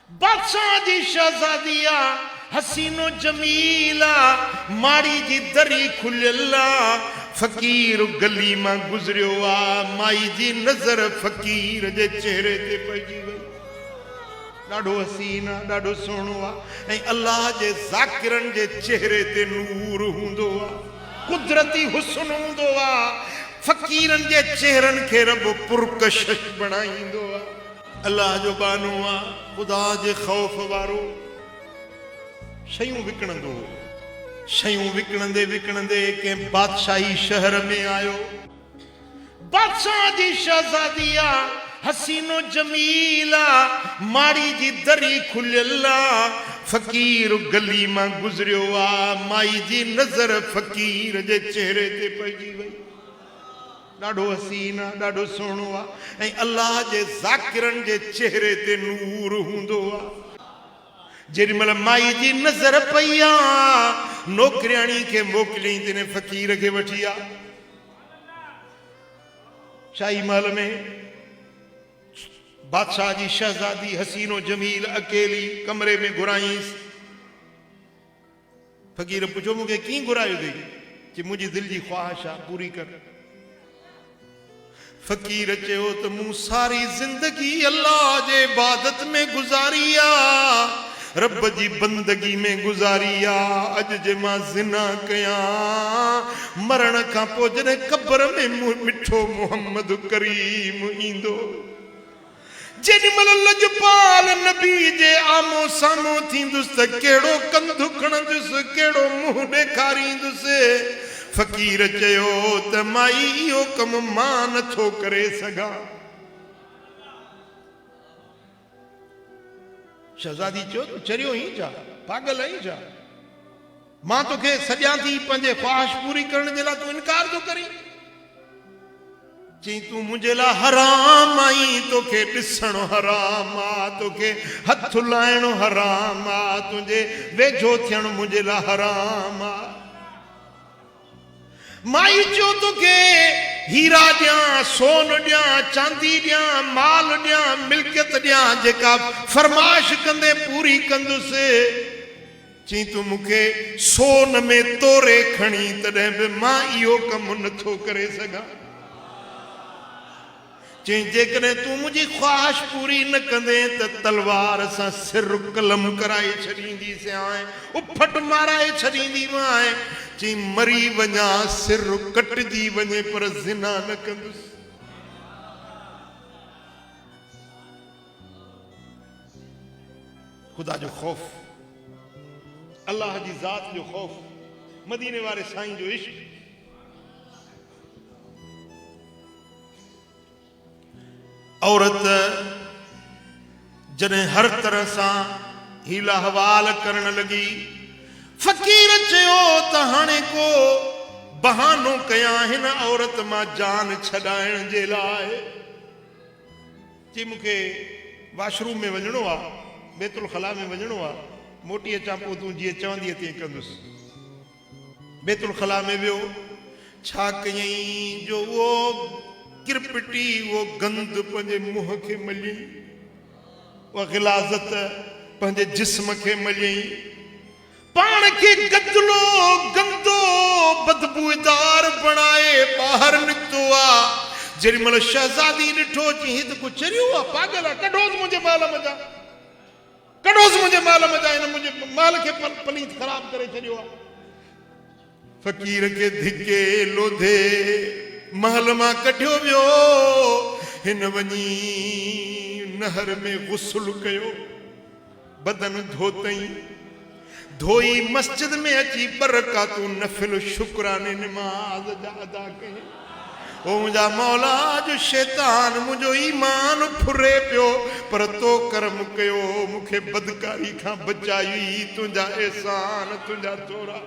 बादशाह जी शहजादिया हसीनो जमीला माड़ी जी दरी खुलियला फकीर गली मां गुजरियो आ माई जी नजर फकीर जे चेहरे ते पइजी वई ॾाढो हसीन आहे ॾाढो सुहिणो आहे ऐं अल्लाह जे ज़ाकिरनि जे चेहरे ते नूर हूंदो आहे कुदरती हुस्न हूंदो आहे फ़क़ीरनि जे चेहरनि खे रब पुरकशिश बणाईंदो आहे अल्लाह जो बानो आहे ख़ुदा जे ख़ौफ़ वारो शयूं विकिणंदो शयूं विकिणंदे विकिणंदे कंहिं बादशाही शहर में आयो बादशाह जी शहजादी आहे हसीनो जमीला माड़ी जी दरी खुलियला फकीर गली मां गुजरियो आ माई जी नजर फकीर जे चेहरे ते पइजी वई ॾाढो हसीन आहे ॾाढो सुहिणो आहे ऐं अल्लाह जे ज़ाकिरनि जे चेहरे ते नूर हूंदो आहे जेॾीमहिल माई जी नज़र पई आहे नौकरियाणी खे मोकिलियईं तिने फ़क़ीर खे वठी आ शाही महल में बादशाह जी शहजादी हसीनो जमील अकेली कमरे में घुराईंसि फ़क़ीर पुछो मूंखे कीअं घुरायो अथई कि मुंहिंजी दिलि जी ख़्वाहिश आहे पूरी कर फ़क़ीर चयो त मूं सारी ज़िंदगी अल्लाह जे इबादत में गुज़ारी आहे रब जी बंदगी में गुज़ारी आहे अॼु जे मां ज़िना कयां मरण खां पोइ जॾहिं क़ब्र में मिठो मोहम्मद करीम ईंदो जेॾीमहिल लजपाल नबी जे आमो साम्हूं थींदुसि त कहिड़ो कंधु खणंदुसि कहिड़ो मुंहुं ॾेखारींदुसि फ़क़ीर चयो त माई इहो कमु मां नथो करे सघां शहज़ादी चयो तूं चरियो ई छा पागल आहीं छा मां तोखे सॼां थी पंहिंजे ख़्वाहिश पूरी करण जे लाइ तूं इनकार थो करीं चई तूं मुंहिंजे लाइ हराम आई तोखे ॾिसणु हराम आहे तोखे हथ लाइणु हराम आहे तुंहिंजे वेझो थियणु मुंहिंजे लाइ हराम आहे माई चयो तोखे हीरा ॾियां सोन ॾियां चांदी ॾियां माल ॾियां मिल्कियत ॾियां जेका फरमाइश कंदे पूरी कंदुसि चई तूं मूंखे सोन में तोरे खणी तॾहिं बि मां इहो कमु नथो करे सघां चई जेकॾहिं तूं मुंहिंजी ख़्वाहिश पूरी न कंदे त तलवार सां सिर कलम कराए छॾींदीसांइ उफट माराए छॾींदीमांइ चई मरी वञा सिर कटिजी वञे पर ज़िना न कंदुसि ख़ुदा जो ख़ौफ़ अल्लाह जी ज़ात जो ख़ौफ़ मदीने वारे साईं जो इश्क औरत जॾहिं हर तरह सां हीला हवाल करण लॻी फ़क़ीर चयो त हाणे को बहानो कयां हिन औरत मां जान छॾाइण जे लाइ चई मूंखे वॉशरूम में वञिणो आहे बैतुल ख़ला में वञिणो आहे मोटी अचां पोइ तूं जीअं चवंदी तीअं कंदुसि बैतुल ख़ला में वियो छा कयईं जो उहो किरपटी वो गंद पंहिंजे मुंहं खे मलियईं उहा ग़िलाज़त पंहिंजे जिस्म खे मलियईं पाण खे गदलो गंदो बदबूदार बणाए ॿाहिरि निकितो आहे जेॾीमहिल शहज़ादी ॾिठो चई त कुझु चरियो आहे पागल आहे कढोसि मुंहिंजे माल मज़ा कढोसि मुंहिंजे माल मज़ा हिन मुंहिंजे माल खे पलीत ख़राब करे छॾियो आहे फ़क़ीर खे धिके लोधे महल मां कढियो वियो हिन वञी नहर में गुस्ल कयो बदन धोतई धोई मस्जिद में अची बरकातूं नफ़िल शुक्राने निमाज़ जा अदा कई ओ मुंहिंजा मौला जो शैतान मुंहिंजो ईमान फुरे पियो पर तो कर्म कयो मूंखे बदकारी खां बचाई तुंहिंजा एहसान तुंहिंजा थोरा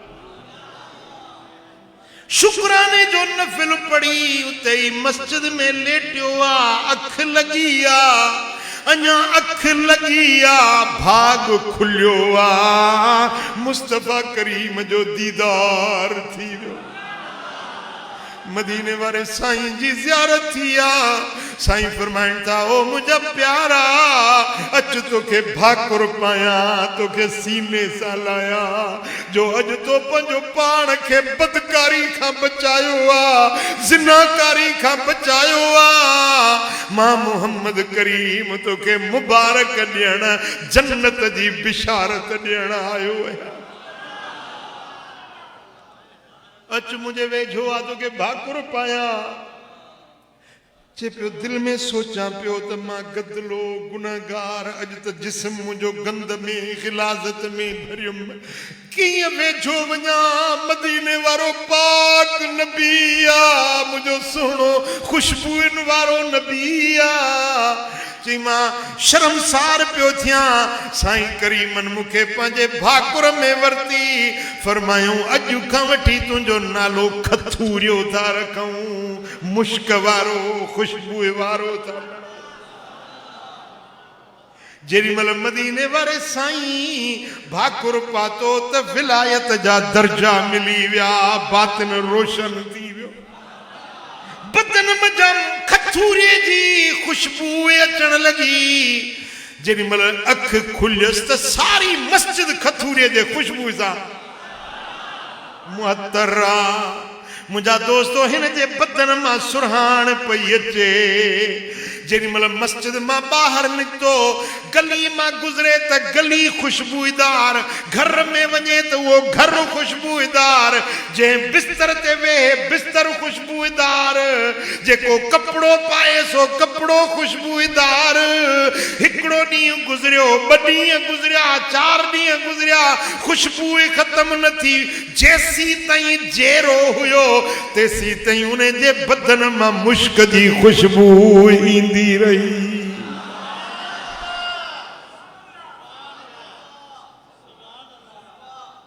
शुक्राने जो नफिल पढ़ी उते ही मस्जिद में लेटियो आ अख लगी आ अञा अख लगी आ भाग खुलियो आ मुस्तफा करीम जो दीदार थी वियो मदीने वारे साईं जी ज़ियारत थी साईं फरमाइन था ओ मुझा प्यारा अच तोखे भाकुर पाया तोखे सीने सा लाया जो अज तो पंजो पान के बदकारी का बचायो जिनाकारी का बचायो मां मोहम्मद करीम तोखे मुबारक ॾियण जन्नत जी बिशारत ॾियण आयो है अच मुझे वेझो आ तो के भाकुर पाया चे पियो दिल में सोचा पियो त मां गदलो गुनाहगार अज त जिस्म मुझो गंद में खिलाजत में भरियम किए वेझो वञा मदीने वारो पाक नबी आ मुझो सुनो खुशबून वारो नबी आ चई मां शर्मसार पियो थिया साईं करीमन मुखे पंहिंजे भाकुर में वरती फरमायूं अॼु खां वठी तुंहिंजो नालो खथूरियो था रखूं मुश्क वारो खुशबू वारो था जेॾीमहिल मदीने वारे साईं भाकुर पातो त विलायत जा दर्जा मिली विया बातिन रोशन थी वियो बदन मजम खथूरे जी खुशबू अचण लगी जेॾीमहिल अख खुलियसि त सारी मस्जिद खथूरे जे खुशबू सां मुअत्तर मुझा दोस्तों हिन जे बदन मां सुरहान पई अचे जेॾीमहिल मस्जिद मां ॿाहिरि निकितो गली मां गुज़रे त गली खुशबूदार घर में वञे त उहो घर खुशबूदार जंहिं बिस्तर ते वेहे बिस्तर खुशबूदार जेको कपिड़ो पाए सो कपिड़ो खुशबूदार हिकिड़ो ॾींहुं गुज़रियो ॿ ॾींहं गुज़रिया 4 ॾींहं गुज़रिया खुशबू ख़तम न थी जेसी ताईं जेरो हुयो तेसी ताईं उन जे बदन मां मुश्क जी खुशबू ईंदी रही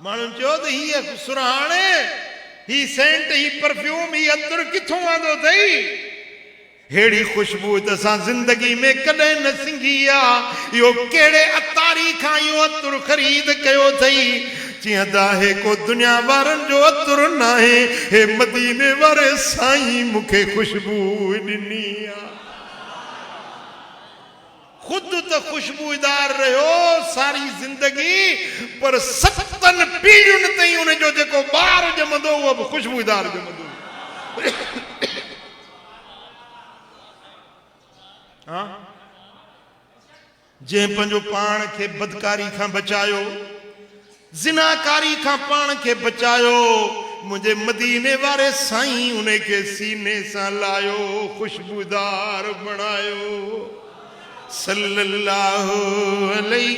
माण्हू चयो त हीअ सुराणे ही सेंट ही परफ्यूम ही अतर किथों आंदो अथई हेड़ी खुशबू त असां जिंदगी में कॾहिं न सिंघी आहे इहो कहिड़े अतारी खां इहो अतर ख़रीद कयो अथई चईं आहे को दुनिया वारनि जो अतर न आहे हे मदीने वारे साईं मूंखे खुशबू ॾिनी आहे खुद तो खुशबूदार रहो सारी जिंदगी पर 7 पीढ़ियुनि ताईं उन जो जेको ॿार ॼमंदो उहो बि खुशबूदार ॼमंदो हाँ जे पंहिंजो पाण खे बदकारी खां बचायो जिनाकारी खां पाण खे बचायो मुझे मदीने वारे साईं उन खे सीने सां लायो खुशबूदार बनायो सल्लल्लाहु अलैहि